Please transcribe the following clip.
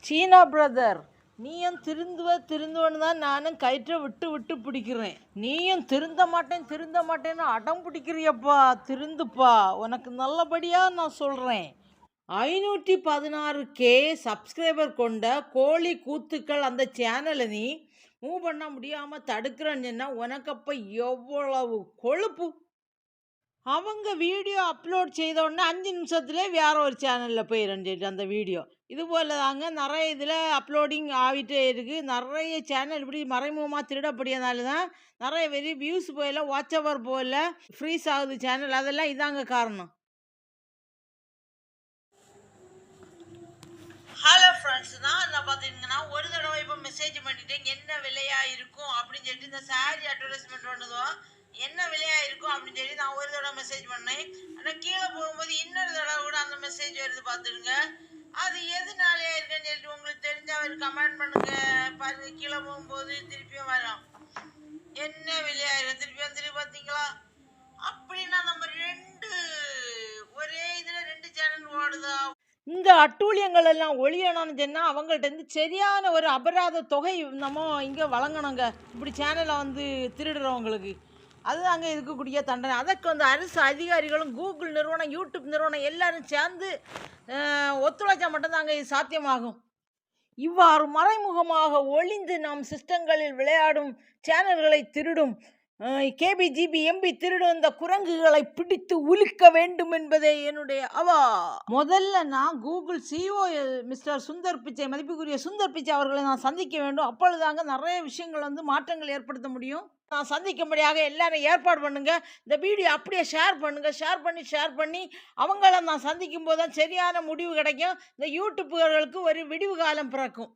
சீனா brother, நீயும் திருந்துவன்னு தான் நானும் கயிற்றை விட்டு விட்டு பிடிக்கிறேன். நீயும் திருந்த மாட்டேன்னு அடம் பிடிக்கிறியப்பா. திருந்துப்பா, உனக்கு நல்லபடியாக நான் சொல்கிறேன். 516K சப்ஸ்கிரைபர் கொண்ட கோழி கூத்துக்கள் அந்த சேனலை நீ மூவ் பண்ண முடியாமல் தடுக்கிறேன்னு சொன்னால் உனக்கு அப்போ எவ்வளவு கொழுப்பு. அவங்க வீடியோ அப்லோட் செய்த உடனே 5 நிமிஷத்துலேயே வேற ஒரு சேனலில் போயிடும் அந்த வீடியோ. இது போல் தாங்க நிறைய இதில் அப்லோடிங் ஆகிட்டே இருக்குது. நிறைய சேனல் இப்படி மறைமுகமாக திருடப்படியனால தான் நிறைய வெறி வியூஸ் போயில, வாட்ச் அவர் போயில, ஃப்ரீஸ் ஆகுது சேனல். அதெல்லாம் இதாங்க காரணம். ஹலோ ஃப்ரெண்ட்ஸ், நான் பார்த்தீங்கன்னா ஒரு தடவை இப்போ மெசேஜ் பண்ணிட்டேன் என்ன விலையாக இருக்கும் அப்படின்னு சொல்லிட்டு. இந்த சாரி அட்வர்டைஸ்மெண்ட் ஒன்றுதான் என்ன விலையாக இருக்கும் அப்படின்னு சொல்லி நான் ஒரு தடவை மெசேஜ் பண்ணேன். ஆனால் கீழே போகும்போது இன்னொரு தடவை கூட அந்த மெசேஜ் வருது பார்த்துடுங்க. அது எதுனாலே இருக்குன்னு சொல்லிட்டு உங்களுக்கு தெரிஞ்சால் ஒரு கமெண்ட் பண்ணுங்க. பாருங்க, கீழே போகும்போது திருப்பியும் வரும் என்ன விலையாக இருக்கும், திருப்பி பார்த்தீங்களா? அப்படின்னா நம்ம ஒரே இதில் 2 சேனல் ஓடுதா? இந்த அட்டூழியங்கள் எல்லாம் ஒழியணும்னு சொன்னால் அவங்கள்ட்ட இருந்து சரியான ஒரு அபராத தொகை நம்ம இங்கே வழங்கணுங்க. இப்படி சேனலை திருடுறவங்களுக்கு அதுதாங்க இருக்கக்கூடிய தண்டனை. அதற்கு அரசு அதிகாரிகளும், கூகுள் நிறுவனம், யூடியூப் நிறுவனம் எல்லாரும் சேர்ந்து ஒத்துழைச்சா மட்டும்தாங்க இது சாத்தியமாகும். இவ்வாறு மறைமுகமாக ஒளிந்து நாம் சிஸ்டங்களில் விளையாடும் சேனல்களை திருடும் கேபிஜிபி எம்பி திருடும் இந்த குரங்குகளை பிடித்து உலுக்க வேண்டும் என்பதே என்னுடைய அவா. முதல்ல நான் Google CO mister Sundar Pichai, மதிப்புக்குரிய சுந்தர் பிச்சை அவர்களை நான் சந்திக்க வேண்டும். அப்பொழுதாங்க நிறைய விஷயங்கள் மாற்றங்கள் ஏற்படுத்த முடியும். நான் சந்திக்கும்படியாக எல்லாரும் ஏற்பாடு பண்ணுங்க. இந்த வீடியோ அப்படியே ஷேர் பண்ணுங்க. ஷேர் பண்ணி அவங்கள நான் சந்திக்கும் போது தான் சரியான முடிவு கிடைக்கும். இந்த யூடியூப்புகளுக்கு ஒரு விடிவு காலம் பிறக்கும்.